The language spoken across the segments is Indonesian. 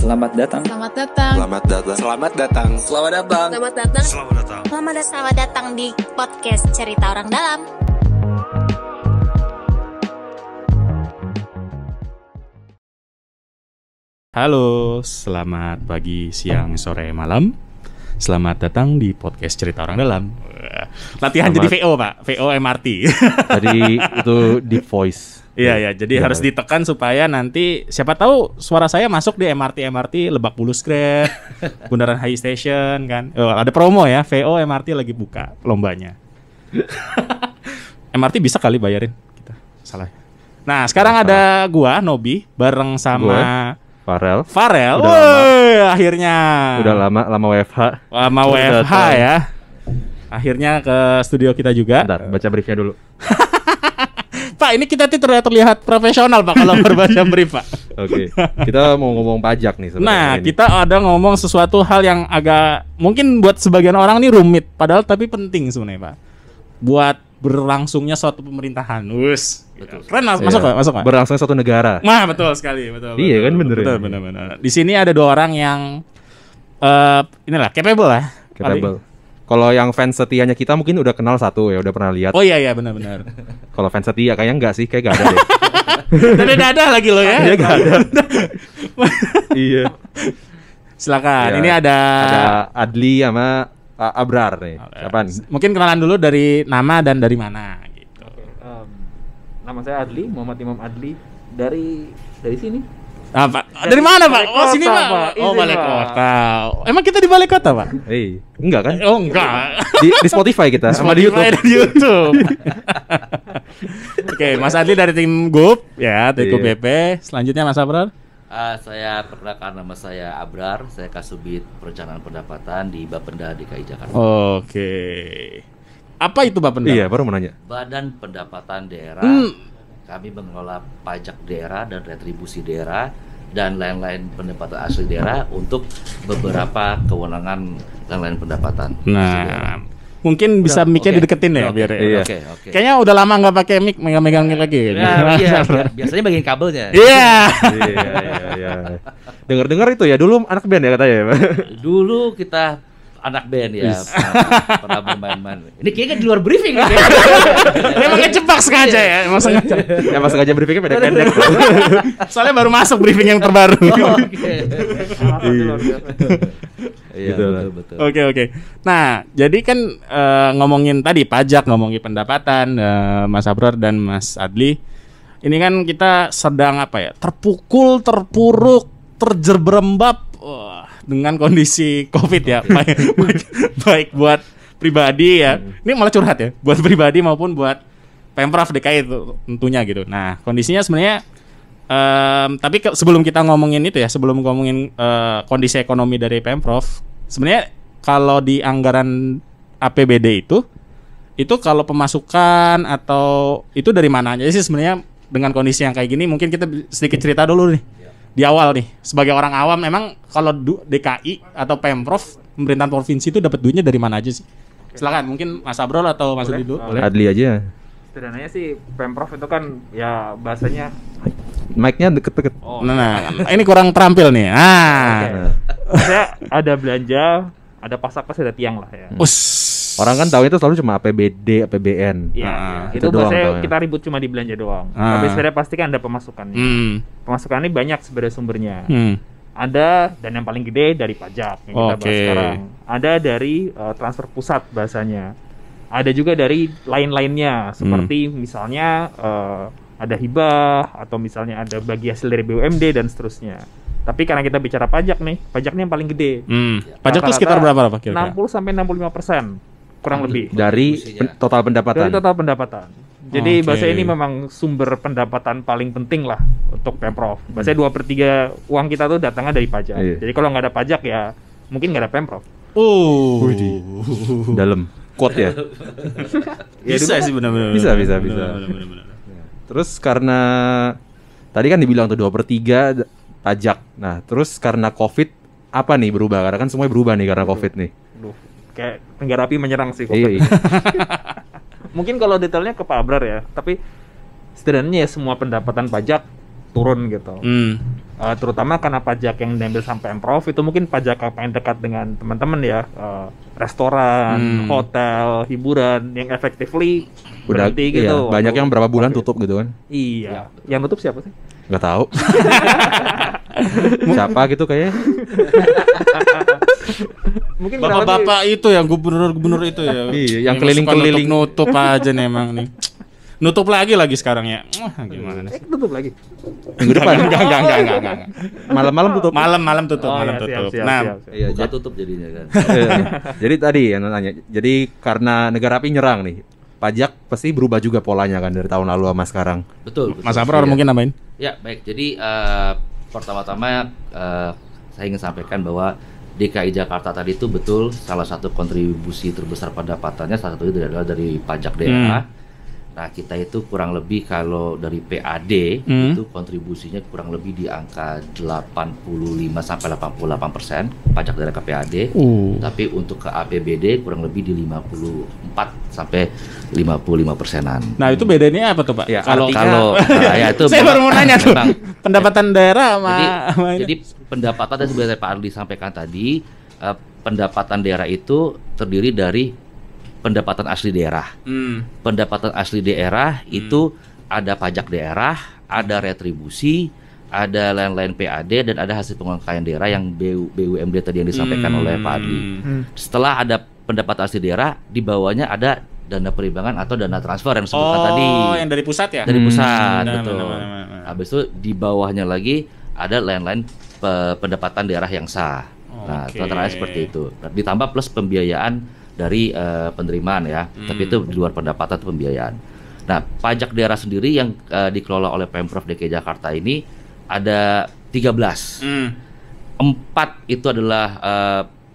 Selamat datang. Selamat datang. Selamat datang. Selamat datang. Selamat datang. Selamat datang. Selamat datang. Selamat datang di podcast Cerita Orang Dalam. Halo, selamat pagi, siang, sore, malam. Selamat datang di podcast Cerita Orang Dalam. Latihan Selamat. jadi VO, Pak. VO MRT. Tadi itu deep voice. Iya, jadi harus ditekan supaya nanti siapa tahu suara saya masuk di MRT Lebak Bulus Grade, Bundaran High Station kan. Oh, ada promo ya, VO MRT lagi buka lombanya. MRT bisa kali bayarin kita. Salah. Nah, sekarang ada gua Nobi bareng sama Farel. Farel. Udah Woi, akhirnya. Udah lama WFH. Lama WFH ya. Akhirnya ke studio kita juga. Bentar, baca briefnya dulu. Pak, ini kita terlihat profesional Pak kalau berbaca brief Pak. Oke. Kita mau ngomong pajak nih sebenarnya. Nah, ini. kita ada ngomong sesuatu hal yang agak mungkin buat sebagian orang nih rumit, padahal tapi penting sebenarnya Pak. Buat berlangsungnya suatu pemerintahan. Wus. Keren masuk Iya. Pak, masuk Pak. Berlangsung satu negara. Nah, betul sekali, betul. Iya kan, bener Betul, ya? benar. Di sini ada dua orang yang inilah capable lah. Capable. Kalau yang fans setianya kita mungkin udah kenal satu ya, udah pernah lihat. Oh iya benar. Kalau fans setia kayaknya enggak sih, kayak enggak ada deh. Tidak ada lagi loh ya. Iya enggak ada. Iya. Silakan. Iya. Ini ada Adli sama Abrar nih. Siapa nih? mungkin kenalan dulu dari nama dan dari mana gitu. Nama saya Adli, Muhammad Imam Adli dari sini. Apa? Dari mana, Pak? Oh, sini, Kota, Pak. Pak. Oh, Izin, balai Pak. kota. Emang kita di balai kota, Pak? Enggak kan? Oh, enggak. Di Spotify kita sama di YouTube. Spotify dan di YouTube. Oke, Mas Adli dari tim GUP ya, tim GUP Iya. BP. Selanjutnya Mas Abrar. Saya perkenalkan, nama saya Abrar, saya Kasubit Perencanaan Pendapatan di Bapenda DKI Jakarta. Oke. Apa itu Bapenda? Iya, baru mau nanya. Badan Pendapatan Daerah, kami mengelola pajak daerah dan retribusi daerah dan lain-lain pendapatan asli daerah untuk beberapa kewenangan lain-lain pendapatan. Nah, mungkin bisa mic-nya Oke. dideketin ya Oke, biar. Iya. Oke. Kayaknya udah lama nggak pakai mic, megang lagi. Nah, iya, biasanya bagian kabelnya. Iya. Iya. Dengar-dengar itu ya dulu anak band ya katanya ya. Dulu kita anak band ya, pernah bermain-main. Ini kayaknya di luar briefing. Memang ngejebak sengaja ya, emang sengaja. Ya pas sengaja briefingnya pendek-pendek. Soalnya baru masuk briefing yang terbaru. Oke. Iya, Gitu lah. betul. Oke. Nah, jadi kan ngomongin tadi pajak, ngomongin pendapatan, Mas Abrar dan Mas Adli. Ini kan kita sedang apa ya? Terpukul, terpuruk, terjerembab dengan kondisi Covid ya. Baik buat pribadi ya. Ini malah curhat ya, buat pribadi maupun buat Pemprov DKI itu tentunya gitu. Nah, kondisinya sebenarnya tapi sebelum kita ngomongin itu ya, sebelum ngomongin kondisi ekonomi dari Pemprov, sebenarnya kalau di anggaran APBD itu kalau pemasukan atau itu dari mana aja sih sebenarnya dengan kondisi yang kayak gini? Mungkin kita sedikit cerita dulu nih di awal nih, sebagai orang awam, memang kalau DKI atau Pemprov, pemerintahan provinsi itu dapat duitnya dari mana aja sih? Silakan, mungkin Mas Abrol atau Mas Adli dulu. Boleh. Adli aja. Sederhananya sih Pemprov itu kan ya bahasanya Mic-nya deket-deket. Nah, ini kurang terampil nih. saya ada belanja, ada pasak-pas, ada tiang lah ya. Orang kan tahu itu selalu cuma APBD, APBN. Iya, itu itu doang bahasanya taunya. kita ribut cuma di belanja doang. Tapi sebenarnya pasti kan ada pemasukannya. Pemasukannya banyak sebenarnya sumbernya. Ada, dan yang paling gede dari pajak yang kita bahas sekarang. Ada dari transfer pusat bahasanya. Ada juga dari lain-lainnya, seperti misalnya ada hibah, atau misalnya ada bagi hasil dari BUMD dan seterusnya. Tapi karena kita bicara pajak nih, pajaknya yang paling gede. Pajak itu sekitar berapa kira-kira? 60-65%. Kurang lebih Dari total pendapatan. dari total pendapatan. Jadi bahasa ini memang sumber pendapatan paling penting lah untuk Pemprov. Bahasanya 2/3 uang kita tuh datangnya dari pajak. Iya. Jadi kalau nggak ada pajak ya mungkin nggak ada Pemprov. Dalam quote ya. Bisa sih benar-benar. Bisa. Benar-benar. Terus karena tadi kan dibilang tuh 2/3 pajak. Nah, terus karena Covid apa nih berubah? Karena kan semuanya berubah nih karena Covid nih. Duh, kayak tenggara api menyerang sih. Iya. Mungkin kalau detailnya ke Pak Abrar ya, tapi sederhananya ya semua pendapatan pajak turun gitu. Terutama karena pajak yang diambil sampai Pemprov itu mungkin pajak yang paling dekat dengan teman-teman ya, restoran, hotel, hiburan yang effectively udah berhenti gitu. banyak yang berapa bulan tutup gitu kan. Iya. Yang tutup siapa sih? Nggak tahu. Siapa gitu kayaknya. Mungkin bapak-bapak itu yang gubernur itu ya. Iya, yang Memang suka keliling-keliling. nutup aja nih emang nih. Nutup lagi sekarang ya. Gimana sih? tutup lagi. Minggu depan. Enggak. Malam-malam tutup. Malam tutup, Oh, malam iya, tutup. siap. Nah, Iya, Buka tutup jadinya kan. jadi tadi yang nanya. Jadi karena negara api nyerang nih, pajak pasti berubah juga polanya kan dari tahun lalu sama sekarang. Betul. Mas Abror mungkin nambahin. Ya, baik. Jadi pertama-tama saya ingin sampaikan bahwa DKI Jakarta tadi itu betul salah satu kontribusi terbesar pendapatannya salah satunya adalah dari pajak daerah. Nah, kita itu kurang lebih kalau dari PAD itu kontribusinya kurang lebih di angka 85 sampai 88% pajak daerah ke PAD. Tapi untuk ke APBD kurang lebih di 54 sampai 55%-an. Nah, itu bedanya apa tuh, Pak? Ya, Kalau ya itu saya baru mau nanya tuh. memang. Pendapatan daerah sama Jadi pendapatan yang sebenarnya Pak Aldi sampaikan tadi, pendapatan daerah itu terdiri dari pendapatan asli daerah. Pendapatan asli daerah itu ada pajak daerah, ada retribusi, ada lain-lain PAD, dan ada hasil pengangkaian daerah yang BUMD tadi yang disampaikan oleh Pak Adli. Setelah ada pendapatan asli daerah, di bawahnya ada dana perimbangan atau dana transfer yang disebutkan tadi. Oh, yang dari pusat ya? Dari pusat, Benar, betul. benar. Habis itu di bawahnya lagi ada lain-lain pendapatan daerah yang sah. Nah, Oke. tata seperti itu. Ditambah plus pembiayaan dari penerimaan ya, tapi itu di luar pendapatan itu pembiayaan. Nah, pajak daerah sendiri yang dikelola oleh Pemprov DKI Jakarta ini ada 13. 4 itu adalah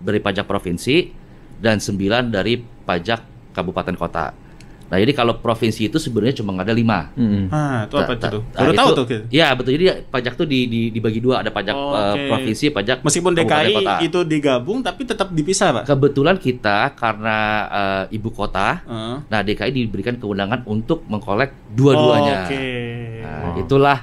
dari pajak provinsi dan 9 dari pajak kabupaten kota. Nah, jadi kalau provinsi itu sebenarnya cuma ada 5. Ah, itu apa itu? Nah, Baru tahu itu- tuh. Gitu. Ya, betul. Jadi pajak tuh dibagi dua, ada pajak Oke. provinsi, pajak Meskipun kabupaten DKI kota. itu digabung tapi tetap dipisah, Pak. Kebetulan kita karena ibu kota, Heeh. nah DKI diberikan kewenangan untuk mengkolek dua-duanya. Oke. Nah, itulah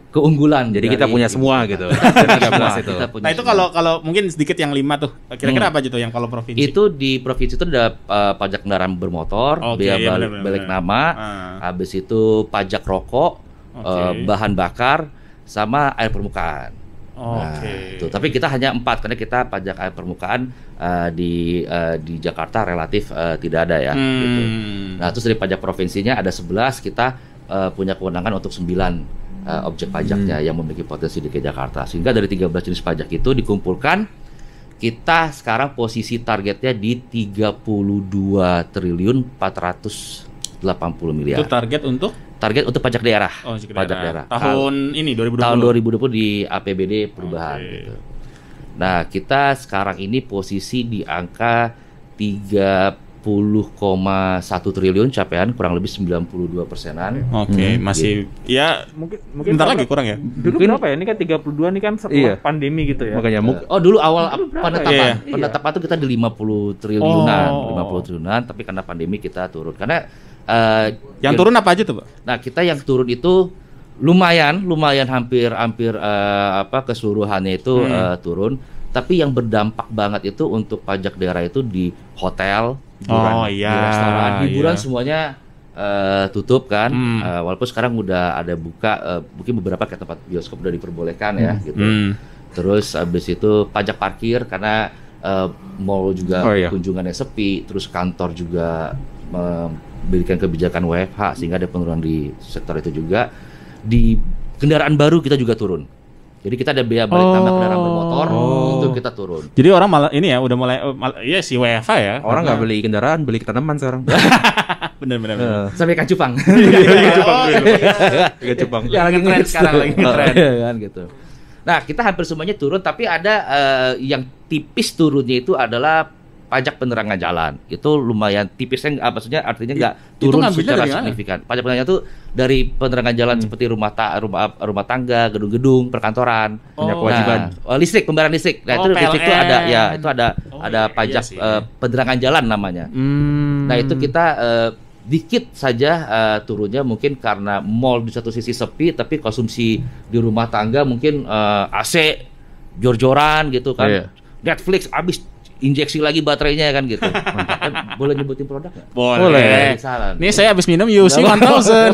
keunggulan. Jadi kita dari punya ibu semua kota. gitu. Kita 13 itu. punya Nah, itu semua. kalau mungkin sedikit yang 5 tuh. Kira-kira apa aja tuh yang kalau provinsi? Itu di provinsi itu ada pajak kendaraan bermotor, Oke, biaya iya, balik, benar, balik benar. nama, Ah. habis itu pajak rokok, Oke. bahan bakar, sama air permukaan. Nah, Oke. itu. Tapi kita hanya 4 karena kita pajak air permukaan di Jakarta relatif tidak ada ya. Gitu. Nah, terus dari pajak provinsinya ada 11, kita punya kewenangan untuk 9 objek pajaknya yang memiliki potensi di Jakarta. Sehingga dari 13 jenis pajak itu dikumpulkan, kita sekarang posisi targetnya di 32 triliun 480 miliar. Itu target untuk Target untuk pajak daerah. pajak daerah. Tahun ini 2020. Tahun 2020 di APBD perubahan Oke. gitu. Nah, kita sekarang ini posisi di angka 30,1 triliun, capaian kurang lebih 92%-an. Oke, masih ya Mungkin bentar karena- lagi kurang ya. Dulu Mungkin- berapa ya? Ini kan 32 nih kan setelah Iya. pandemi gitu ya. Makanya Oh, dulu awal berapa penetapan. ya? Penetapan itu kita di 50 triliunan, Oh. 50 triliunan, tapi karena pandemi kita turun. Karena Yang turun apa aja tuh, Pak? Nah, kita yang turun itu lumayan hampir keseluruhannya itu turun. Tapi yang berdampak banget itu untuk pajak daerah itu di hotel, hiburan, Oh, iya, di restoran, hiburan iya. semuanya tutup kan. Hmm. Walaupun sekarang udah ada buka, mungkin beberapa kayak tempat bioskop udah diperbolehkan ya gitu. Terus habis itu pajak parkir karena mall juga Oh, iya. kunjungannya sepi, terus kantor juga memberikan kebijakan WFH sehingga ada penurunan di sektor itu juga. Di kendaraan baru kita juga turun. Jadi kita ada biaya balik tambah kendaraan bermotor itu kita turun. Jadi orang malah ini ya udah mulai iya si WFH ya. orang nggak beli kendaraan, beli tanaman sekarang. Bener. Sampai ikan cupang. Tiga cupang. Yang lagi tren sekarang lagi tren Iya, kan gitu. Nah, kita hampir semuanya turun, tapi ada yang tipis turunnya itu adalah pajak penerangan jalan. Itu lumayan tipisnya, maksudnya artinya nggak Itu turun ngambilnya secara dari mana? signifikan. Pajak penerangan itu dari penerangan jalan seperti rumah tangga, gedung-gedung, perkantoran. Punya kewajiban. Nah, listrik, pembayaran listrik. Nah, Oh, itu di situ PLN. ada ya, itu ada Oh, ada iya pajak sih. penerangan jalan namanya. Nah, itu kita dikit saja turunnya mungkin karena mall di satu sisi sepi, tapi konsumsi di rumah tangga mungkin AC jor-joran gitu kan. Iya. Netflix habis injeksi lagi baterainya kan gitu. Kan boleh nyebutin produk nggak? Boleh. Salah. Nih saya habis minum UC 1000. Boleh.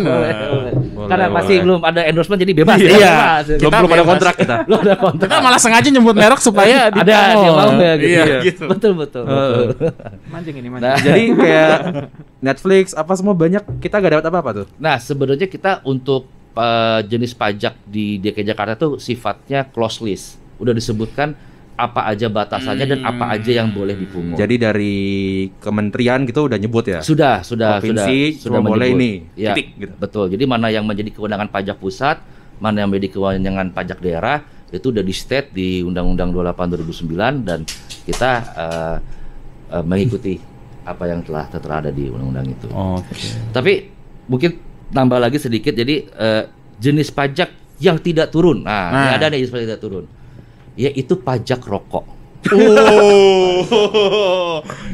Karena Boleh. masih belum ada endorsement jadi bebas. Iya. Bebas. Belum ada kontrak kita. Belum ada kontrak. Kita malah sengaja nyebut merek supaya Ada dia mau ya gitu. Iya, Iya. gitu. Betul. Mancing ini mancing. Nah, Jadi kayak Netflix apa semua banyak kita gak dapat apa-apa tuh. Nah, sebenarnya kita untuk jenis pajak di DKI Jakarta tuh sifatnya close list. Udah disebutkan apa aja batasannya dan apa aja yang boleh dipungut. Jadi dari kementerian gitu udah nyebut ya. Sudah Provinsi cuma boleh menyebut. ini, Ya, titik, gitu. betul. Jadi mana yang menjadi kewenangan pajak pusat, mana yang menjadi kewenangan pajak daerah, itu udah di state di Undang-Undang 28 2009 dan kita mengikuti apa yang telah tertera di undang-undang itu. Oke. Tapi mungkin nambah lagi sedikit, jadi jenis pajak yang tidak turun. Nah, ini ada nih jenis pajak yang tidak turun, yaitu pajak rokok.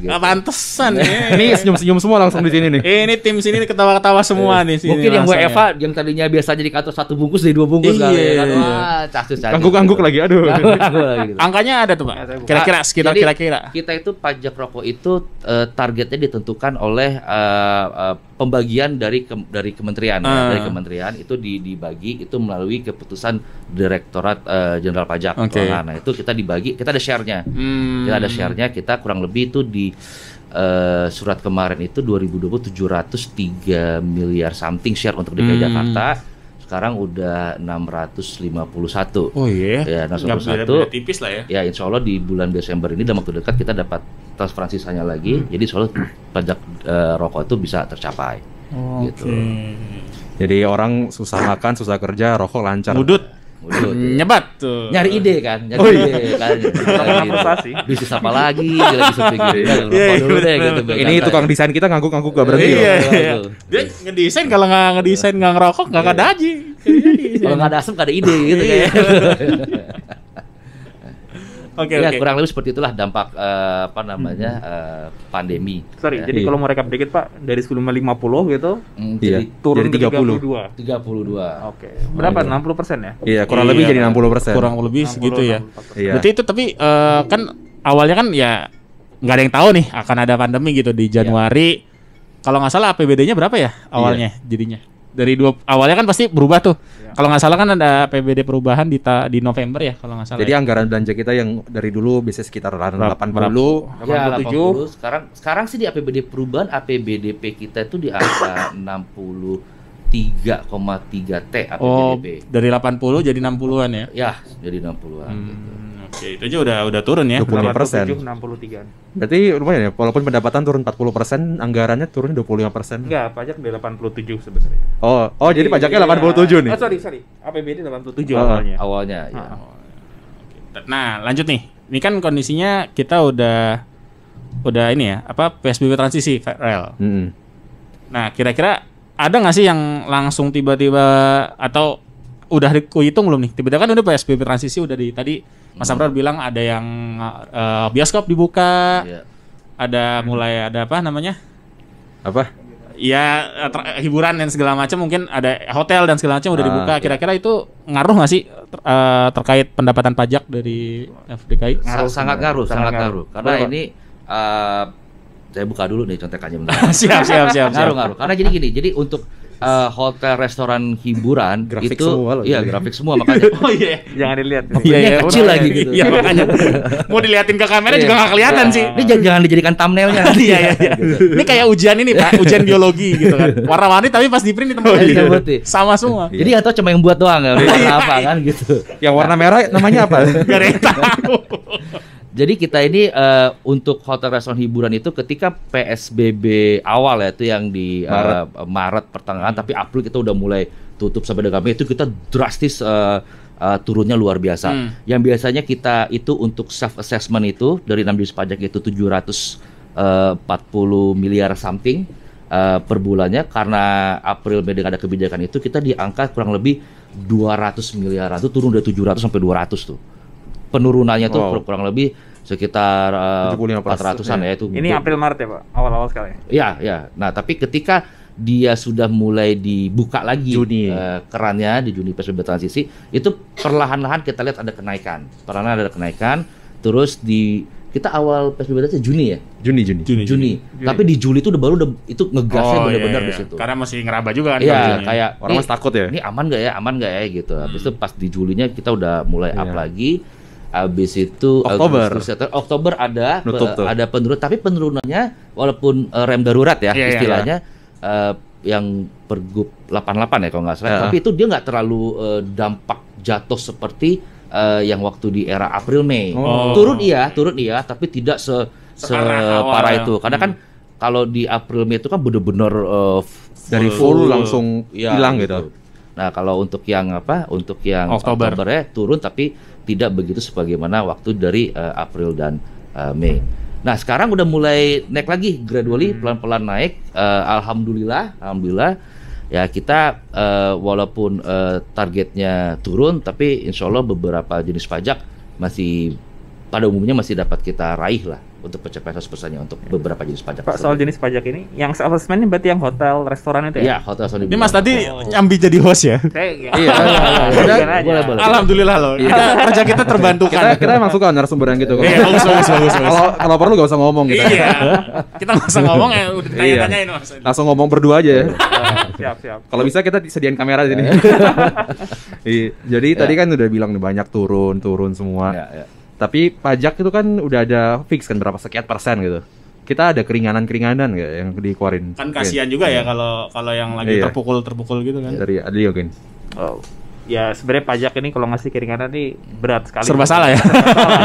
Nggak pantesan ya. Ini senyum-senyum semua langsung di sini nih. Ini tim sini ketawa-ketawa semua nih sini. Mungkin yang rasanya. WFA yang tadinya biasanya di kantor 1 bungkus jadi 2 bungkus Iya. kali kan. Wah, casus. Angguk-angguk lagi, aduh. Angguk lagi gitu. Angkanya ada tuh, Pak. Kira-kira sekitar Jadi, kira-kira. Kita itu pajak rokok itu targetnya ditentukan oleh pembagian dari kementerian ya. Dari kementerian itu dibagi itu melalui keputusan Direktorat Jenderal Pajak. Oke. Nah, itu kita dibagi, kita ada share-nya. Kita ada share-nya, kita kurang lebih itu di surat kemarin itu 2020 703 miliar something share untuk DKI Jakarta. Sekarang udah 651. Oh iya. Ya, Nggak 651. beda-beda tipis lah ya. Ya, insya Allah di bulan Desember ini dalam waktu dekat kita dapat transparansi sisanya lagi. Jadi insya Allah pajak rokok itu bisa tercapai. Gitu. Jadi orang susah makan, susah kerja, rokok lancar. Udut. Udut. Nyebat tuh. Nyari ide kan, nyari ide kan. Frustasi. Bisnis apa lagi? Lagi survei gitu. Rokok dulu deh gitu. Ini tukang desain kita ngangguk-ngangguk gak berhenti loh. Iya, iya. Dia ngedesain, kalau nggak ngedesain nggak ngerokok nggak ada aja. Kalau nggak ada asam nggak ada ide gitu kayak. Oke, Ya, oke. kurang lebih seperti itulah dampak pandemi. Sorry, Ya. jadi kalau mau rekap dikit Pak, dari sebelumnya 50 gitu, Iya. Jadi turun Jadi ke 30. 32. Oke. Berapa? 60% ya? Iya, kurang lebih jadi 60%. Kurang lebih segitu ya. 64%. Iya. Berarti itu tapi kan awalnya kan ya nggak ada yang tahu nih akan ada pandemi gitu di Januari. Kalau nggak salah APBD-nya berapa ya awalnya jadinya? Dari awalnya kan pasti berubah tuh. Kalau nggak salah kan ada APBD perubahan di November ya kalau nggak salah. Jadi ya. anggaran belanja kita yang dari dulu bisa sekitar 80. Ya, 87. 80. Sekarang sih di APBD perubahan APBDP kita itu di angka 63,3 T Oh, APBDP. dari 80 jadi 60-an ya. Ya, jadi 60-an gitu. Oke, itu aja udah turun ya. 25%. 63. Berarti lumayan ya, walaupun pendapatan turun 40%, anggarannya turun 25%. Enggak, pajak di 87 sebenarnya. Oh, jadi pajaknya 87 nih. Oh, sorry. APBD 87 Oh, awalnya. Awalnya ya. Nah, lanjut nih. Ini kan kondisinya kita udah ini ya, PSBB transisi rel. Nah, kira-kira ada nggak sih yang langsung tiba-tiba atau udah dihitung belum nih? Tiba-tiba kan udah PSBB transisi udah tadi Mas Abrar bilang ada yang bioskop dibuka, Iya. ada mulai ada apa namanya? Apa? Ya hiburan dan segala macam, mungkin ada hotel dan segala macam udah dibuka. iya. Kira-kira itu ngaruh nggak sih terkait pendapatan pajak dari FDKI? Sangat ngaruh. Karena Betul. ini saya buka dulu nih contekannya bentar. siap. Ngaruh. Karena jadi gini, jadi untuk hotel, restoran, hiburan Grafik itu semua loh. iya grafik semua makanya. Oh iya. Jangan dilihat. Iya, kecil lagi gitu. Iya makanya. Mau diliatin ke kamera juga nggak kelihatan sih. Ini jangan dijadikan thumbnailnya. Iya. Ini kayak ujian ini Pak, ujian biologi gitu kan. Warna-warni tapi pas di print di tempat Iya, betul. sama semua. Jadi atau cuma yang buat doang nggak warna apa kan gitu. Yang warna merah namanya apa? Gak ada yang tahu. Jadi kita ini untuk hotel, restoran, hiburan itu ketika PSBB awal ya itu yang di Maret pertengahan, tapi April kita udah mulai tutup sampai dengan Mei itu kita drastis turunnya luar biasa. Yang biasanya kita itu untuk self assessment itu dari 6 jenis pajak itu 740 miliar something per bulannya, karena April Mei dengan ada kebijakan itu kita di angka kurang lebih 200 miliar, itu turun dari 700 sampai 200 tuh. Penurunannya tuh kurang lebih sekitar 75%, 400-an ya itu. Ini April Maret ya Pak, awal-awal sekali. Ya. Nah, tapi ketika dia sudah mulai dibuka lagi kerannya di Juni PSBB transisi, itu perlahan-lahan kita lihat ada kenaikan. Terus kita awal PSBB transisi Juni ya? Juni. Tapi di Juli itu udah itu ngegasnya benar-benar di situ. Karena masih ngeraba juga kan. Iya, kayak orang masih takut ya. Ini aman nggak ya gitu. Habis itu pas di Julinya kita udah mulai up lagi. Habis itu Oktober ada penurunan, tapi penurunannya walaupun rem darurat ya istilahnya yang Pergub 88 ya kalau nggak salah. Tapi itu dia nggak terlalu dampak jatuh seperti yang waktu di era April Mei. Turun iya, tapi tidak separah itu. Karena kan kalau di April Mei itu kan benar-benar dari full langsung hilang gitu. Nah, kalau untuk yang Oktober ya turun tapi tidak begitu sebagaimana waktu dari April dan Mei. Nah, sekarang udah mulai naik lagi gradually, pelan-pelan naik. Alhamdulillah ya kita walaupun targetnya turun, tapi insya Allah beberapa jenis pajak masih pada umumnya masih dapat kita raih lah untuk pencapaian 100%-nya untuk beberapa jenis pajak. Pak, soal jenis pajak ini, yang self-assessment berarti yang hotel, restoran itu ya? Iya, hotel. Ini Mas tadi nyambi jadi host ya? Iya. Boleh. Alhamdulillah loh. Kerja kita terbantukan. Kita emang suka narasumber yang gitu. Iya, bagus. Kalau perlu gak usah ngomong gitu. Iya. Kita gak usah ngomong ya, udah tanya-tanyain Mas. Langsung ngomong berdua aja ya. Siap. Kalau bisa kita disediain kamera di sini. Jadi tadi kan udah bilang nih banyak turun semua. Iya. Tapi pajak itu kan udah ada fix kan berapa sekian persen gitu. Kita ada keringanan nggak yang dikeluarin? Kan kasihan juga ya kalau yang lagi terpukul gitu kan. Dari Adli mungkin. Ya sebenarnya pajak ini kalau ngasih keringanan ini berat sekali. Serba salah ya.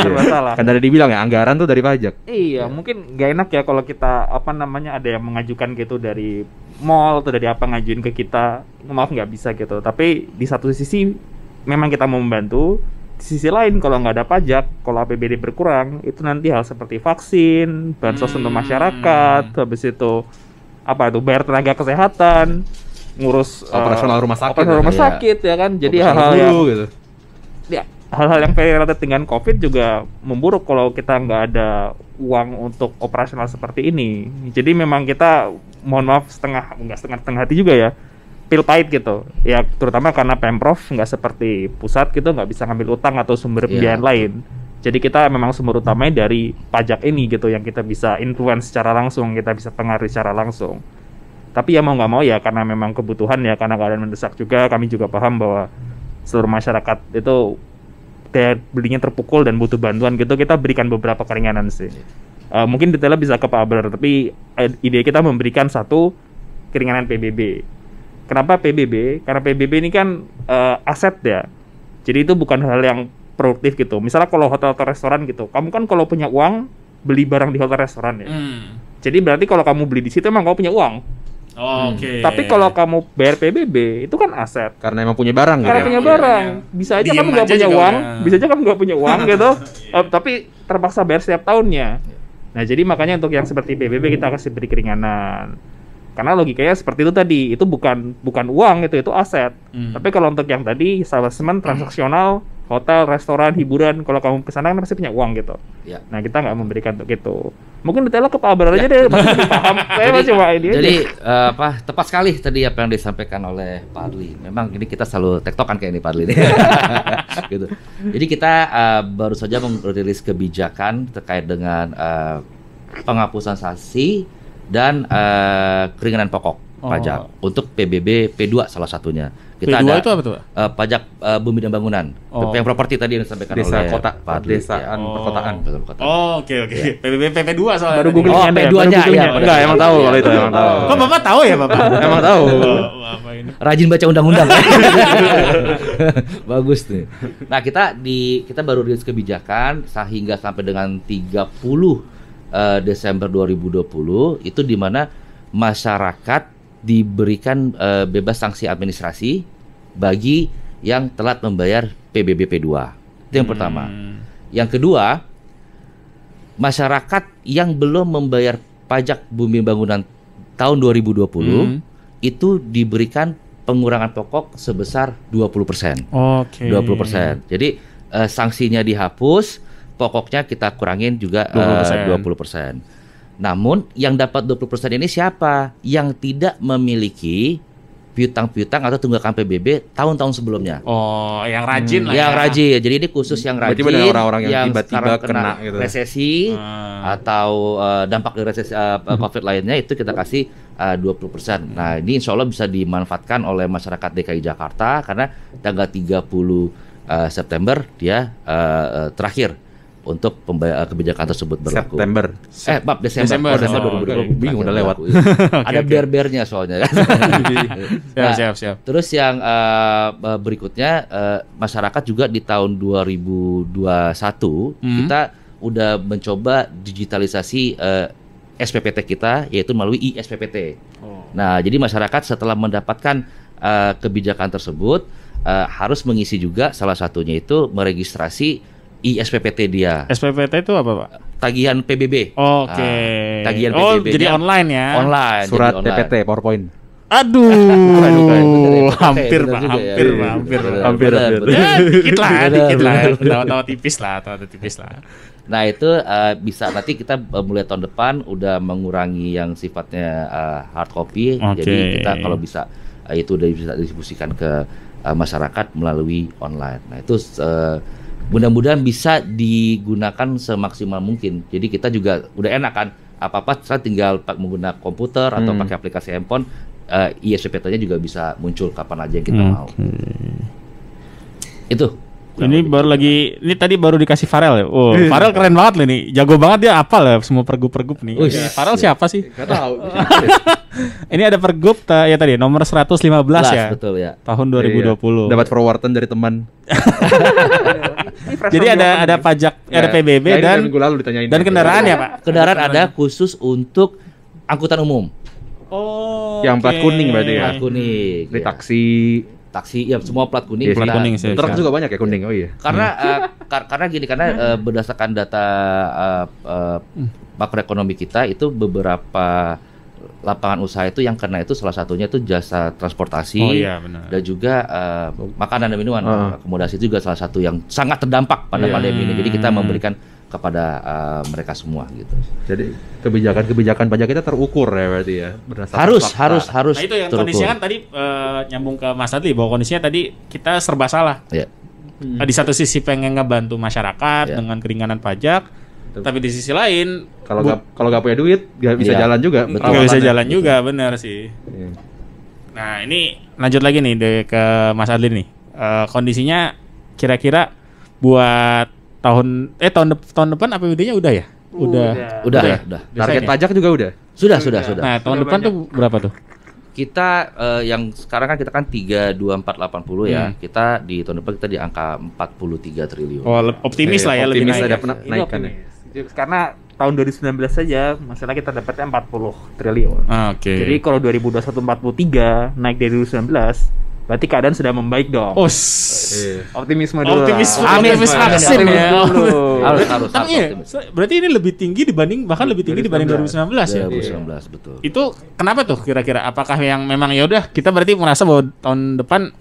Serba salah. Kan tadi dibilang ya anggaran tuh dari pajak. Iya, mungkin nggak enak ya kalau kita ada yang mengajukan gitu dari mall atau dari apa ngajuin ke kita, maaf nggak bisa gitu. Tapi di satu sisi memang kita mau membantu. Di sisi lain kalau nggak ada pajak, kalau APBD berkurang, itu nanti hal seperti vaksin, bansos untuk masyarakat, habis itu bayar tenaga kesehatan, ngurus operasional rumah sakit ya kan. Jadi hal-hal yang related dengan COVID juga memburuk kalau kita nggak ada uang untuk operasional seperti ini. Jadi memang kita mohon maaf setengah hati juga ya. Pil pahit gitu ya, terutama karena Pemprov nggak seperti pusat gitu, nggak bisa ngambil utang atau sumber pembiayaan lain. Jadi kita memang sumber utamanya dari pajak ini gitu, yang kita bisa influence secara langsung, kita bisa pengaruhi secara langsung. Tapi ya mau nggak mau ya, karena memang kebutuhan ya, karena keadaan mendesak juga, kami juga paham bahwa seluruh masyarakat itu daya belinya terpukul dan butuh bantuan gitu, kita berikan beberapa keringanan sih. Mungkin detailnya bisa ke Pak Abrar, tapi ide kita memberikan satu keringanan PBB. Kenapa PBB? Karena PBB ini kan aset ya. Jadi itu bukan hal yang produktif gitu. Misalnya kalau hotel atau restoran gitu, kamu kan kalau punya uang beli barang di hotel restoran ya. Jadi berarti kalau kamu beli di situ emang kamu punya uang. Oke. Tapi kalau kamu bayar PBB itu kan aset. Karena emang punya barang. Karena punya barang. Bisa aja kamu nggak punya uang. Bisa aja kamu nggak punya uang gitu. Tapi terpaksa bayar setiap tahunnya. Nah jadi makanya untuk yang seperti PBB kita kasih beri keringanan. Karena logikanya seperti itu tadi, itu bukan uang, itu aset. Tapi kalau untuk yang tadi assessment transaksional, hotel, restoran, hiburan, kalau kamu kesana kan pasti punya uang gitu. Ya. Nah kita nggak memberikan untuk itu. Mungkin detailnya ke Pak Abrar aja deh, masih lebih paham. Saya cuma ini. Jadi tepat sekali tadi apa yang disampaikan oleh Pak Adli. Memang ini kita selalu tektokan kayak ini Pak Adli nih. Gitu. Jadi kita baru saja merilis kebijakan terkait dengan penghapusan sanksi dan keringanan pokok pajak untuk PBB P2 salah satunya. Kita P2 ada itu apa tuh? Pajak bumi dan bangunan, yang properti tadi yang disampaikan oleh Pak Adli. Desaan perkotaan. Oke. PBB PP2 soalnya. Baru googling P2-nya ya. Enggak, emang tahu kalau itu emang tahu. Kok Bapak tahu ya, Bapak? Emang tahu. Rajin baca undang-undang. Bagus nih. Nah, kita baru rilis kebijakan sehingga sampai dengan 30 Desember 2020 itu di mana masyarakat diberikan bebas sanksi administrasi bagi yang telat membayar PBB P2. Itu yang pertama. Yang kedua, masyarakat yang belum membayar pajak bumi bangunan tahun 2020 itu diberikan pengurangan pokok sebesar 20%. Oke. 20%. Jadi sanksinya dihapus, pokoknya kita kurangin juga 20%. Namun yang dapat 20% ini siapa? Yang tidak memiliki piutang-piutang atau tunggakan PBB tahun-tahun sebelumnya. Oh, yang rajin lah. Yang rajin. Jadi ini khusus yang rajin. Berarti ada orang-orang yang tiba-tiba kena gitu. resesi atau dampak dari resesi COVID lainnya itu kita kasih 20%. Nah, ini insya Allah bisa dimanfaatkan oleh masyarakat DKI Jakarta karena tanggal 30 September dia terakhir untuk kebijakan tersebut berlaku. Desember 2020. Bingung udah lewat. Ada ber-bernya soalnya kan. Siap. Terus yang berikutnya masyarakat juga di tahun 2021 kita udah mencoba digitalisasi SPPT kita yaitu melalui iSPPT. Nah, jadi masyarakat setelah mendapatkan kebijakan tersebut harus mengisi juga salah satunya itu meregistrasi iSPPT dia. SPPT itu apa, Pak? Tagihan PBB. Oke. Tagihan PBB. PBB. Jadi online ya. Online. Surat TPT, PowerPoint. Aduh, hampir Pak, hampir. Ya, dikit lah. Tahu tipis lah. Nah, itu bisa nanti kita mulai tahun depan udah mengurangi yang sifatnya hard copy. Jadi kita kalau bisa itu udah bisa didistribusikan ke masyarakat melalui online. Nah, itu mudah-mudahan bisa digunakan semaksimal mungkin. Jadi kita juga udah enak kan, apa-apa tinggal menggunakan komputer atau pakai aplikasi handphone, iSPPT-nya juga bisa muncul kapan aja yang kita mau. Itu. Ini tadi baru dikasih Farel ya. Oh, Farel keren banget loh ini. Jago banget dia hafal ya semua pergub-pergub nih. Farel siapa sih? Gak tahu. Ini ada pergub ya tadi nomor 115 ya. Betul ya. Tahun 2020. Dapat forwardan dari teman. Jadi ada pajak, ada PBB dan minggu lalu ditanyain. Dan kendaraan ya, Pak? Kendaraan ada khusus untuk angkutan umum. Oh. Yang plat kuning berarti ya. Plat kuning. Di taksi ya semua plat kuning. Plat kuning sih. Truk juga banyak ya kuning. Oh iya. Karena berdasarkan data makroekonomi kita itu beberapa lapangan usaha itu yang kena itu salah satunya itu jasa transportasi dan juga makanan dan minuman, akomodasi itu juga salah satu yang sangat terdampak pada pandemi ini. Jadi kita memberikan kepada mereka semua gitu. Jadi kebijakan pajak kita terukur ya berarti ya. Harus. Nah, itu yang kondisinya kan tadi nyambung ke Mas Adli bahwa kondisinya tadi kita serba salah. Ya. Di satu sisi pengen ngebantu masyarakat dengan keringanan pajak, tapi di sisi lain kalau nggak punya duit nggak bisa jalan juga. Nggak bisa jalan juga, benar sih. Nah, ini lanjut lagi nih ke Mas Adli nih. Kondisinya kira-kira buat tahun depan APBD-nya udah ya? Udah. Target pajak juga udah. Sudah. Nah, tahun depan tuh berapa tuh? Kita yang sekarang kan kita kan 32480 ya. Kita di tahun depan kita di angka 43 triliun. Oh, optimis lah ya, lebih naik. Ada penaikan ya. Karena tahun 2019 saja masalah kita dapatnya 40 triliun. Oke. Jadi kalau 2021 43 naik dari 2019 berarti keadaan sudah membaik dong. Optimisme dulu. Optimis vaksin ya. Harus. Berarti ini lebih tinggi dibanding 2019 ya. 2019 betul. Itu kenapa tuh kira-kira? Apakah yang memang ya udah kita berarti merasa bahwa tahun depan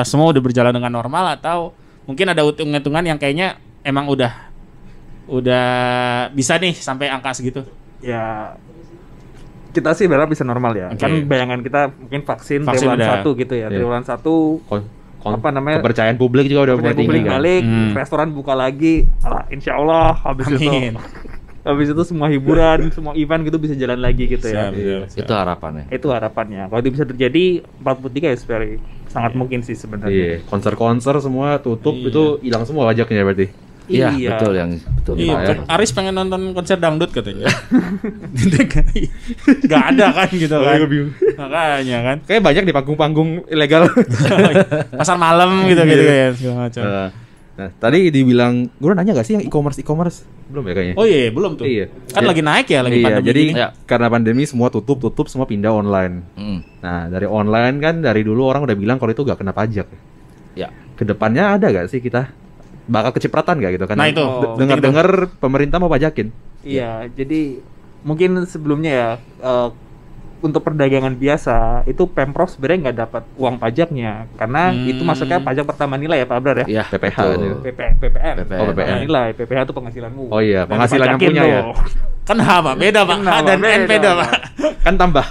semua udah berjalan dengan normal atau mungkin ada hitung-hitungan yang kayaknya emang udah bisa nih sampai angka segitu? Ya kita sih berharap bisa normal ya. Kan bayangan kita mungkin vaksin triwulan 1 gitu ya. Triwulan 1 kepercayaan publik juga udah mulai tinggi kan. Balik, restoran buka lagi. Insya Allah habis itu semua hiburan, semua event gitu bisa jalan lagi gitu ya. Itu harapannya. Kalau itu bisa terjadi 43 ya sangat mungkin sih sebenarnya. Konser-konser semua tutup itu hilang semua pajaknya berarti. Iya, betul. Iya, Aris pengen nonton konser dangdut katanya. Gak ada kan gitu kan. Makanya kan. Kayak banyak di panggung-panggung ilegal. Pasar malam gitu ya segala macam. Nah, tadi dibilang, gue nanya gak sih yang e-commerce belum ya kayaknya? Oh iya, belum tuh. Kan lagi naik ya, lagi pandemi. Jadi karena pandemi semua tutup semua pindah online. Nah, dari online kan dari dulu orang udah bilang kalau itu gak kena pajak. Ya. Kedepannya ada gak sih kita bakal kecipratan gak gitu kan? Nah itu dengar pemerintah mau pajakin. Iya, jadi mungkin sebelumnya ya untuk perdagangan biasa itu Pemprov sebenarnya nggak dapat uang pajaknya karena itu masuknya pajak pertama nilai ya Pak Abrar ya. Iya, PPH betul. PPM. Oh, PPM. Nilai PPH itu penghasilanmu. Oh iya, penghasilan yang Dipajakin punya ya. loh. Kan H Pak, beda Pak. H dan N beda Pak. Kan tambah.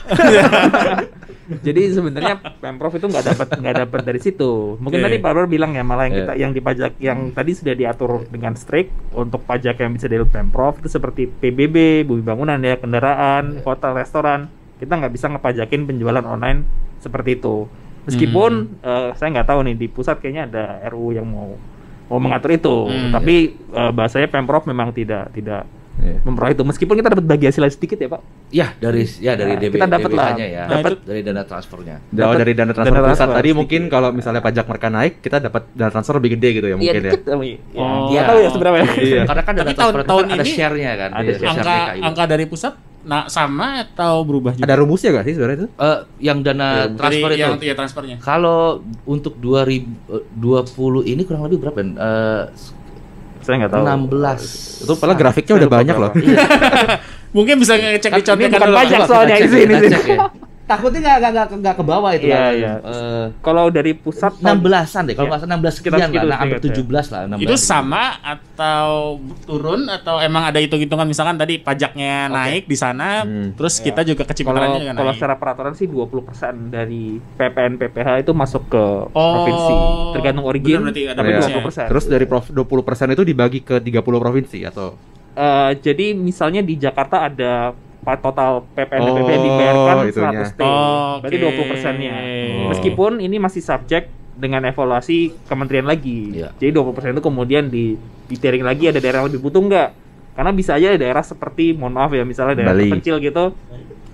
Jadi sebenarnya Pemprov itu nggak dapat dari situ. Mungkin tadi Pak Abrar bilang ya malah yang kita yang dipajak yang tadi sudah diatur dengan strict untuk pajak yang bisa dari Pemprov itu seperti PBB, bumi bangunan ya, kendaraan, hotel, restoran. Kita nggak bisa ngepajakin penjualan online seperti itu. Meskipun saya nggak tahu nih di pusat kayaknya ada RU yang mau mengatur itu. Tapi bahasanya Pemprov memang tidak memperoleh itu. Meskipun kita dapat bagi hasil sedikit ya Pak. Ya dari DB, kita dapat lah. DBH-nya ya. Dapat Dari dana transfernya. Dari dana transfer pusat transfer tadi sedikit. mungkin kalau misalnya pajak mereka naik, kita dapat dana transfer lebih gede gitu ya mungkin ya. Dikit, Oh. Nggak tahu ya sebenarnya. Iya. Karena kan dana Tapi transfer itu tahun kan ada ini share-nya kan. ada Iya, share. share DKI. Angka dari pusat sama atau berubah juga? Ada rumusnya gak sih sebenarnya itu? Yang dana transfer Dari itu. yang ya transfernya. Kalau untuk 2020 ini kurang lebih berapa? Saya nggak tahu. 16. Itu padahal grafiknya udah banyak loh. Mungkin bisa ngecek di Ini contekan bukan dulu. pajak Pak. soalnya Kita cek, ini. kita cek ya. Takutnya nggak ke bawah itu. Iya, kan. iya. Kalau dari pusat 16-an deh. Kalau nggak salah 16 sekian Sekitar lah. Hampir segitu, 17 lah. 16. Itu sama atau turun atau emang ada hitung-hitungan misalkan tadi pajaknya naik di sana terus kita juga kecipratannya juga kalau naik. secara peraturan sih 20% dari PPN PPH itu masuk ke provinsi. Tergantung origin. benar, berarti ada tapi bonusnya. 20%. Terus dari 20% itu dibagi ke 30 provinsi atau? Jadi misalnya di Jakarta ada total PPN Oh, PPH dibayarkan itunya. 100 T. Oh, Berarti oke. 20%-nya. Oh. Meskipun ini masih subjek dengan evaluasi kementerian lagi. Iya. Jadi 20% itu kemudian di-tiering lagi ada daerah yang lebih butuh nggak? Karena bisa aja daerah seperti, mohon maaf ya, misalnya daerah Bali. terpencil gitu.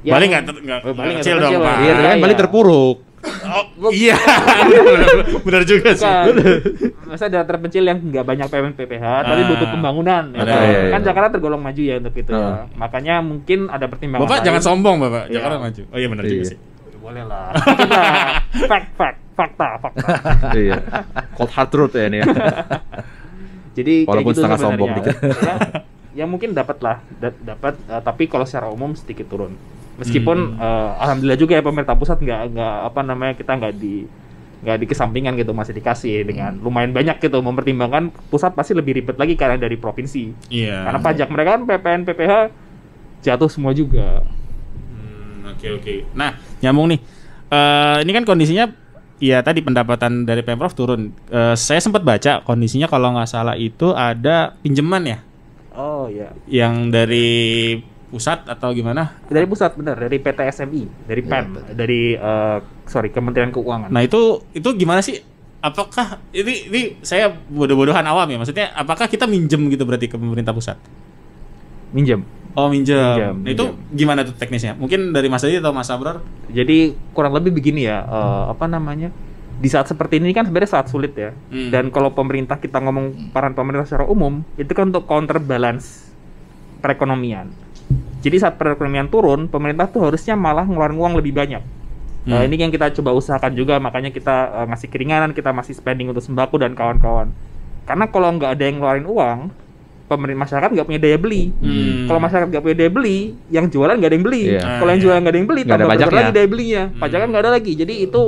Bali nggak Bali nggak kecil terpencil dong lah. Pak. Iya, tapi kan iya. Bali terpuruk. Oh, iya, benar juga sih. Masa daerah terpencil yang nggak banyak PPN PPH, tapi butuh pembangunan. Ya Ada, kan? iya, iya. Kan Jakarta tergolong maju ya untuk itu ya. Makanya mungkin ada pertimbangan Bapak lain. jangan sombong Bapak, Iya. Jakarta maju. Oh iya benar juga Iya. sih. Boleh lah. Kita fakta. Iya. Cold hard truth ya ini ya. Jadi kayak Walaupun gitu setengah sombong sebenarnya. Ya mungkin dapat lah, dapat. Tapi kalau secara umum sedikit turun. Meskipun alhamdulillah juga ya pemerintah pusat nggak apa namanya kita nggak dikesampingkan gitu, masih dikasih dengan lumayan banyak gitu, mempertimbangkan pusat pasti lebih ribet lagi karena dari provinsi. Iya. Karena pajak mereka kan PPN PPH jatuh semua juga. Oke. Nah, nyambung nih. Ini kan kondisinya ya tadi pendapatan dari Pemprov turun. Saya sempat baca kondisinya kalau nggak salah itu ada pinjaman ya Oh ya. yang dari pusat atau gimana? Dari pusat benar, dari PT SMI, dari PEM, dari Kementerian Keuangan. Nah, itu gimana sih? Apakah ini saya bodoh-bodohan awam ya? Maksudnya apakah kita minjem gitu berarti ke pemerintah pusat? Minjem. Oh, minjem. Nah, itu Minjem. gimana tuh teknisnya? Mungkin dari Mas Adi atau Mas Abrar? Jadi kurang lebih begini ya, apa namanya? Di saat seperti ini kan sebenarnya saat sulit ya. Dan kalau pemerintah kita ngomong peran pemerintah secara umum, itu kan untuk counterbalance perekonomian. Jadi saat perekonomian turun, pemerintah tuh harusnya malah ngeluarin uang lebih banyak. Ini yang kita coba usahakan juga, makanya kita ngasih keringanan, kita masih spending untuk sembako dan kawan-kawan. Karena kalau nggak ada yang ngeluarin uang, pemerintah masyarakat nggak punya daya beli. Kalau masyarakat nggak punya daya beli, yang jualan nggak ada yang beli. Iya. Kalau yang jualan nggak ada yang beli, Nggak ada tambah besar pajaknya. lagi daya belinya. Pajaknya nggak ada lagi. Jadi itu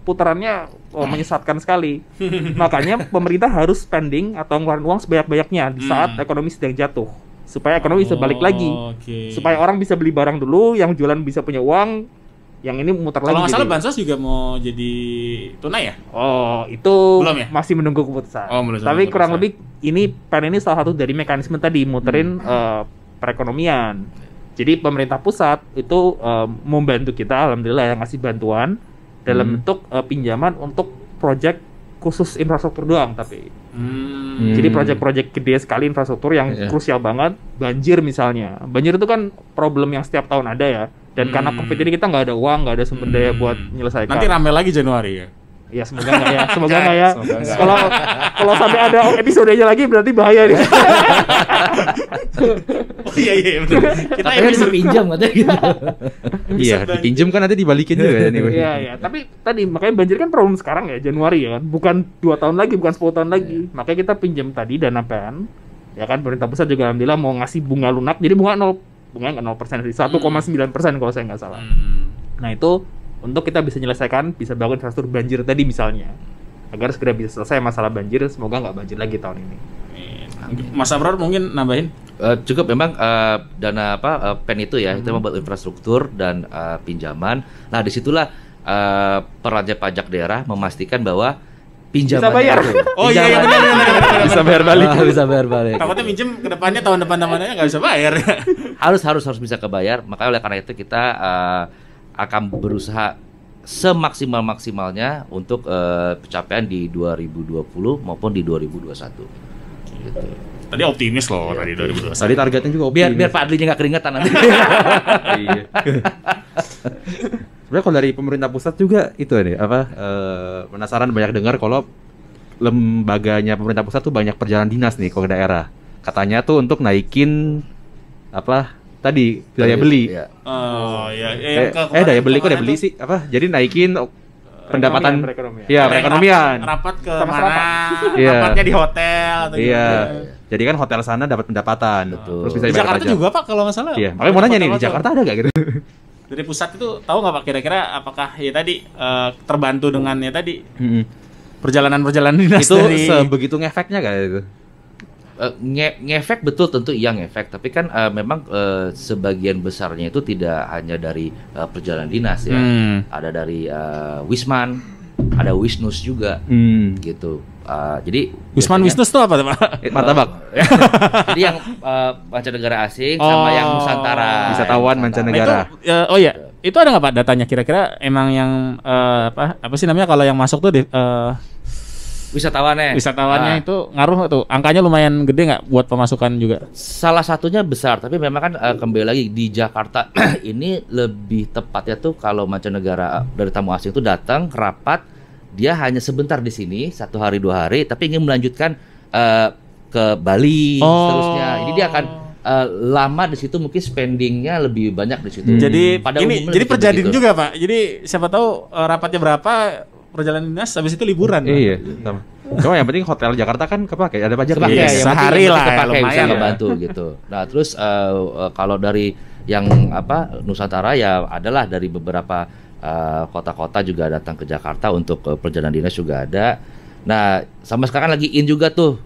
putarannya menyesatkan sekali. Makanya pemerintah harus spending atau ngeluarin uang sebanyak-banyaknya di saat ekonomi sedang jatuh, supaya ekonomi bisa balik lagi. Oke. Supaya orang bisa beli barang dulu, yang jualan bisa punya uang, yang ini muter lagi. Kalau nggak salah jadi. bansos juga mau jadi tunai ya? Oh, itu Belum ya? masih menunggu keputusan. Oh, belum Tapi menunggu kurang keputusan. lebih ini PEN ini salah satu dari mekanisme tadi muterin perekonomian. Jadi pemerintah pusat itu membantu kita, alhamdulillah yang ngasih bantuan dalam bentuk pinjaman untuk proyek khusus infrastruktur doang tapi. Jadi proyek-proyek gede sekali infrastruktur yang krusial banget, banjir misalnya. Banjir itu kan problem yang setiap tahun ada ya. Dan karena Covid ini kita nggak ada uang, nggak ada sumber daya buat menyelesaikan. Nanti rame lagi Januari ya? Ya semoga nggak ya, semoga nggak ya. Semoga nggak. Kalau sampai ada episodenya lagi berarti bahaya nih. Oh iya betul. Kita Katanya bisa pinjam katanya gitu. Iya, dipinjem kan nanti dibalikin juga ya nih. Iya ya, tapi tadi makanya banjir kan problem sekarang ya Januari ya kan, bukan 2 tahun lagi, bukan 10 tahun lagi. Makanya kita pinjam tadi dana PEN. Ya kan pemerintah pusat juga alhamdulillah mau ngasih bunga lunak, jadi bunga nggak 0%, 1,9% kalau saya nggak salah. Nah itu untuk kita bisa menyelesaikan, bisa bangun infrastruktur banjir tadi misalnya, agar segera bisa selesai masalah banjir. Semoga nggak banjir lagi tahun ini. Mas Abror mungkin nambahin? Cukup memang dana PEN itu ya, itu membuat infrastruktur dan pinjaman. Nah disitulah perannya pajak daerah memastikan bahwa pinjaman bisa bayar. Oh iya benar. Bisa bayar balik. Bisa bayar balik. Takutnya minjem ke depannya tahun depannya nggak bisa bayar. harus bisa kebayar. Makanya oleh karena itu kita akan berusaha semaksimalnya untuk pencapaian di 2020 maupun di 2021. Gitu. Tadi optimis loh tadi 2021. Tadi targetnya juga optimis. Biar Pak Adlinya nggak keringetan nanti. Iya. Sebenarnya kalau dari pemerintah pusat juga itu nih penasaran banyak dengar kalau lembaganya pemerintah pusat tuh banyak perjalanan dinas nih ke daerah. Katanya tuh untuk naikin tadi daya beli. Ya. Oh iya. Daya beli kok daya beli sih Jadi naikin pendapatan perekonomian. Rapat ke Sama mana? Iya. Rapatnya di hotel atau Iya. gimana? Jadi kan hotel sana dapat pendapatan. Betul. Terus bisa Di dibayar Jakarta pajak. juga Pak kalau nggak salah. Iya. Makanya mau nanya nih di Jakarta ada nggak gitu? Dari pusat itu tahu nggak Pak kira-kira apakah ya tadi terbantu dengan ya tadi perjalanan dinas Itu dari sebegitu ngefeknya kayak itu. Ngefek betul, tentu iya ngefek, tapi kan memang sebagian besarnya itu tidak hanya dari perjalanan dinas ya, ada dari Wisman, ada Wisnus juga, gitu. Jadi Wisnus itu apa Pak? Martabak. jadi yang mancanegara asing sama yang Nusantara, Wisatawan mancanegara. Nah, itu ada nggak Pak datanya kira-kira emang yang apa sih namanya kalau yang masuk tuh wisatawannya itu ngaruh tuh, angkanya lumayan gede nggak buat pemasukan juga? Salah satunya besar, tapi memang kan kembali lagi di Jakarta ini lebih tepatnya tuh kalau mancanegara dari tamu asing itu datang rapat, dia hanya sebentar di sini 1 hari 2 hari, tapi ingin melanjutkan ke Bali seterusnya. Jadi dia akan lama di situ, mungkin spendingnya lebih banyak di situ. Jadi Pada ini umumnya jadi begitu. perjalanan juga Pak. Jadi siapa tahu rapatnya berapa, perjalanan dinas habis itu liburan. Iya, sama. Cuma yang penting hotel Jakarta kan kepake, ada pajak. Kepake, Iya, yang sehari penting lah, kepake, lumayan bisa ya. ngebantu gitu. Nah terus kalau dari yang Nusantara ya adalah dari beberapa kota-kota juga datang ke Jakarta untuk perjalanan dinas juga ada. Nah sama sekarang lagi in juga tuh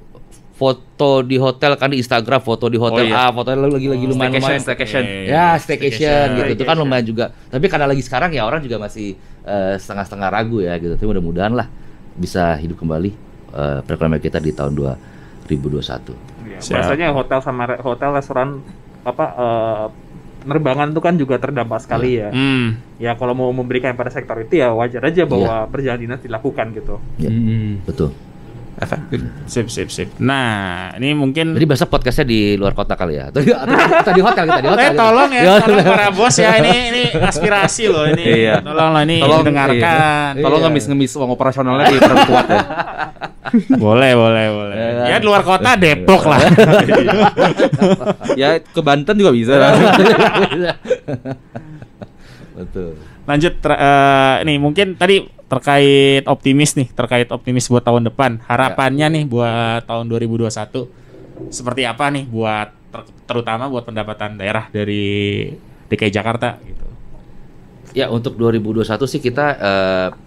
foto di hotel kan, di Instagram foto di hotel foto lagi lumayan Staycation. ya staycation gitu. Itu kan lumayan juga, tapi karena lagi sekarang ya orang juga masih setengah-setengah ragu ya gitu. Tapi mudah-mudahan lah bisa hidup kembali perekonomian kita di tahun 2021. Biasanya hotel restoran penerbangan itu kan juga terdampak sekali ya. Ya kalau mau memberikan pada sektor itu ya wajar aja bahwa perjalanan dinas dilakukan gitu. Ya, betul. Sip. Nah, ini mungkin Jadi biasa podcastnya di luar kota kali ya? Atau di hotel kita di hotel. tolong para bos ya, ini aspirasi loh ini. Iya. Tolong lah ini Tolong dengarkan. Tolong ngemis uang operasionalnya di perkuat ya. Boleh. Ya di luar kota Depok lah. Ya ke Banten juga bisa lah. Betul. Lanjut nih mungkin tadi terkait optimis buat tahun depan. Harapannya nih buat tahun 2021 seperti apa nih buat terutama buat pendapatan daerah dari DKI Jakarta gitu. Ya untuk 2021 sih kita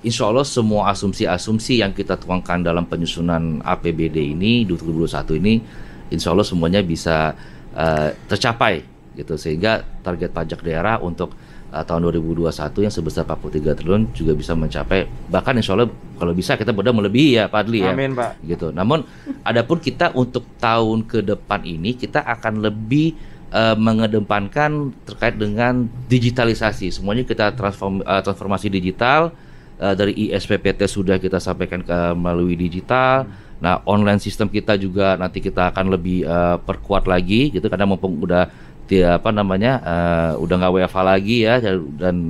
insya Allah semua asumsi-asumsi yang kita tuangkan dalam penyusunan APBD ini 2021 ini insya Allah semuanya bisa tercapai gitu, sehingga target pajak daerah untuk tahun 2021 yang sebesar 43 triliun juga bisa mencapai, bahkan insya Allah kalau bisa kita benar melebihi ya Pak Adli ya. Amin Pak. Gitu. Namun adapun kita untuk tahun ke depan ini kita akan lebih mengedepankan terkait dengan digitalisasi. Semuanya kita transformasi digital, dari ISPPT sudah kita sampaikan melalui digital. Nah online sistem kita juga nanti kita akan lebih perkuat lagi gitu, karena mumpung udah udah nggak WFH lagi ya, dan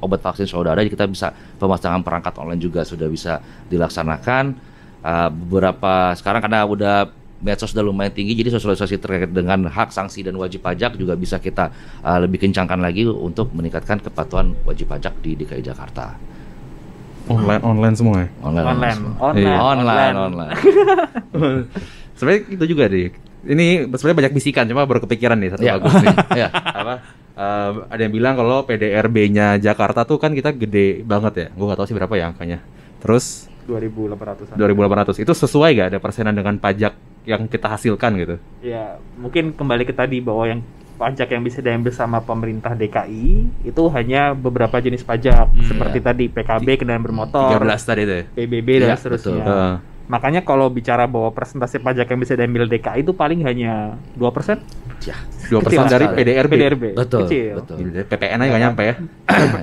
obat vaksin sudah ada, kita bisa pemasangan perangkat online juga sudah bisa dilaksanakan. Beberapa sekarang karena udah medsos sudah lumayan tinggi, jadi sosialisasi terkait dengan hak, sanksi dan wajib pajak juga bisa kita lebih kencangkan lagi untuk meningkatkan kepatuhan wajib pajak di DKI Jakarta. Online semua ya? Online. Sebenarnya itu juga deh. Ini sebenarnya banyak bisikan, cuma baru kepikiran nih 1 Agustus nih. Ya. ada yang bilang kalau PDRB-nya Jakarta tuh kan kita gede banget ya. Gue nggak tahu sih berapa ya angkanya. Terus 2.800 itu sesuai gak ada persenan dengan pajak yang kita hasilkan gitu? Ya mungkin kembali ke tadi bahwa yang pajak yang bisa diambil sama pemerintah DKI itu hanya beberapa jenis pajak seperti tadi PKB kendaraan bermotor, 13 tadi itu ya? PBB dan seterusnya. Makanya kalau bicara bahwa persentase pajak yang bisa diambil DKI itu paling hanya 2%. Ya, 2% dari PDRB. Betul, Kecil. betul. PPN aja nggak nyampe ya?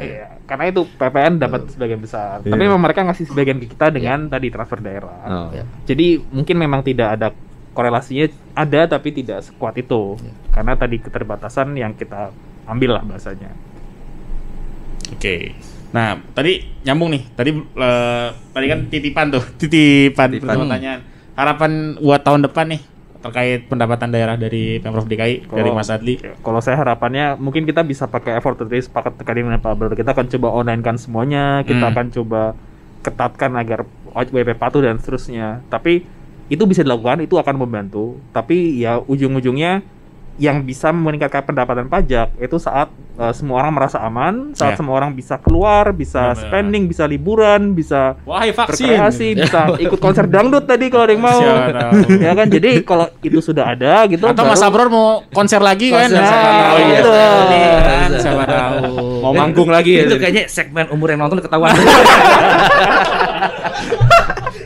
Iya, karena itu PPN dapat sebagian besar. Tapi memang mereka ngasih sebagian ke kita dengan tadi transfer daerah. Ya. Jadi mungkin memang tidak ada korelasinya, ada tapi tidak sekuat itu. Karena tadi keterbatasan yang kita ambil lah bahasanya. Oke. Nah, tadi nyambung nih. Tadi kan titipan pertanyaan. Harapan buat tahun depan nih terkait pendapatan daerah dari Pemprov DKI dari Mas Adli. Kalau saya harapannya mungkin kita bisa pakai effort tadi sepakat tadi dengan Pak Bro. Kita akan coba online kan semuanya, kita akan coba ketatkan agar WP patuh dan seterusnya. Tapi itu bisa dilakukan, itu akan membantu. Tapi ya ujung-ujungnya yang bisa meningkatkan pendapatan pajak itu saat semua orang merasa aman, saat semua orang bisa keluar, bisa spending, bisa liburan, bisa berkreasi, bisa ikut konser dangdut tadi kalau ada yang mau. Ya kan, jadi kalau itu sudah ada gitu. Atau Mas Abror mau konser lagi kan? Siapa tahu. Mau manggung lagi ya. Itu kayaknya segmen umur yang nonton ketahuan.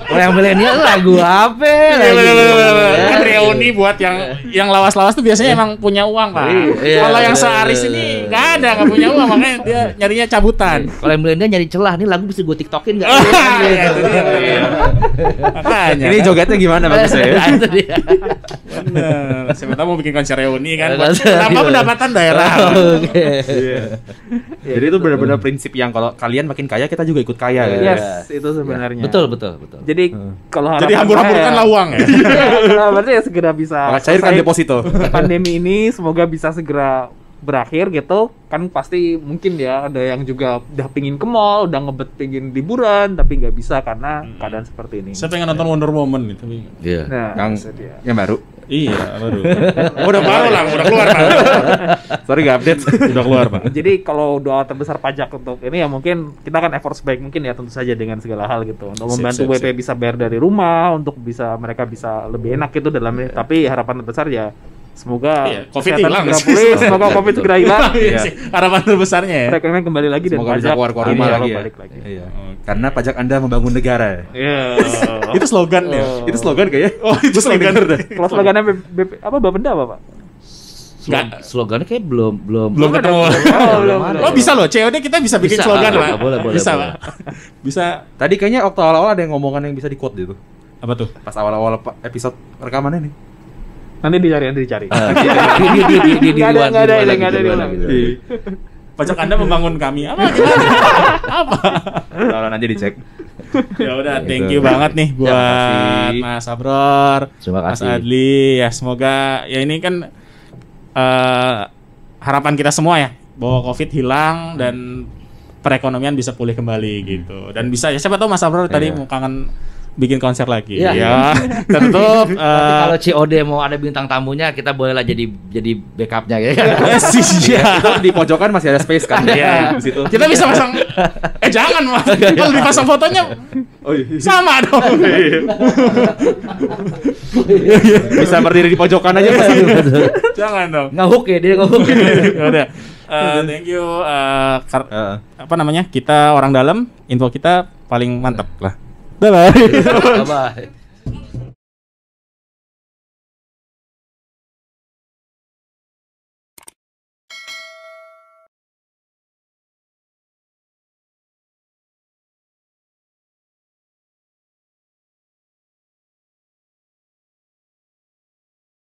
Kalau yang milenial lagu apa? Kan reuni buat yang lawas-lawas tuh biasanya emang punya uang, Pak. Kalau yang searis ini nggak punya uang, makanya dia nyarinya cabutan. Kalau yang milenial nyari celah, nih lagu bisa gue tiktokin nggak? Makanya. Ini jogetnya gimana bagus ya? Itu dia. Bener. Siapa tahu mau bikin konser reuni kan. Kenapa pendapatan daerah? Jadi itu benar-benar prinsip yang kalau kalian makin kaya kita juga ikut kaya gitu. Yes, itu sebenarnya. Betul. Jadi kalau Jadi hambur-hamburkan lah uang ya. Berarti ya segera bisa Cairkan deposito. Pandemi ini semoga bisa segera berakhir gitu. Kan pasti mungkin ya ada yang juga udah pingin ke mall, udah ngebet pingin liburan tapi nggak bisa karena keadaan seperti ini. Saya pengen nonton Wonder Woman itu. Iya. Nah, yang baru. Iya, baru. Udah keluar, Pak. Sorry nggak update. Udah keluar, Pak. Jadi kalau doa terbesar pajak untuk ini ya mungkin kita kan effort sebaik mungkin ya tentu saja dengan segala hal gitu untuk membantu WP bisa bayar dari rumah, untuk mereka bisa lebih enak gitu dalam ini. Tapi harapan terbesar ya semoga COVID kesehatan hilang segera pulih, semoga COVID segera hilang. Harapan terbesarnya ya. Perekonomian kembali lagi dan Semoga bisa pajak keluar rumah lagi ya. balik lagi. Iya. Karena pajak Anda membangun negara. Iya. Itu slogan ya. Itu slogan kayaknya. Oh, itu slogan. Kalau slogannya Bapenda apa, Pak? Slogannya kayak belum ketemu. Belum. Oh, bisa loh. COD kita bisa bikin slogan, Pak. Boleh. Bisa, Pak. Bisa. Tadi kayaknya waktu awal-awal ada yang ngomongan yang bisa di-quote gitu. Apa tuh? Pas awal-awal episode rekamannya nih. Nanti dicari. Nggak ada. Pajak Anda membangun kami. Apa gimana? Apa? Kalau nanti dicek. Ya udah, thank you banget nih buat Mas Abror, Terima Mas kasih. Adli. Ya semoga ya ini kan harapan kita semua ya bahwa COVID hilang dan perekonomian bisa pulih kembali gitu. Dan bisa ya siapa tahu Mas Abror tadi mau kangen bikin konser lagi. Iya. Ya. Tertutup. Tapi kalau COD mau ada bintang tamunya, kita bolehlah jadi backupnya ya. Iya. Itu di pojokan masih ada space kan? Iya. Di situ. Kita bisa pasang jangan Mas. Kalau dipasang fotonya sama dong. Bisa berdiri di pojokan aja pasti. Jangan dong. Ngehook ya, dia ngehook. Ya udah. Thank you. Apa namanya? Kita orang dalam, info kita paling mantap lah. Bye bye. Bye.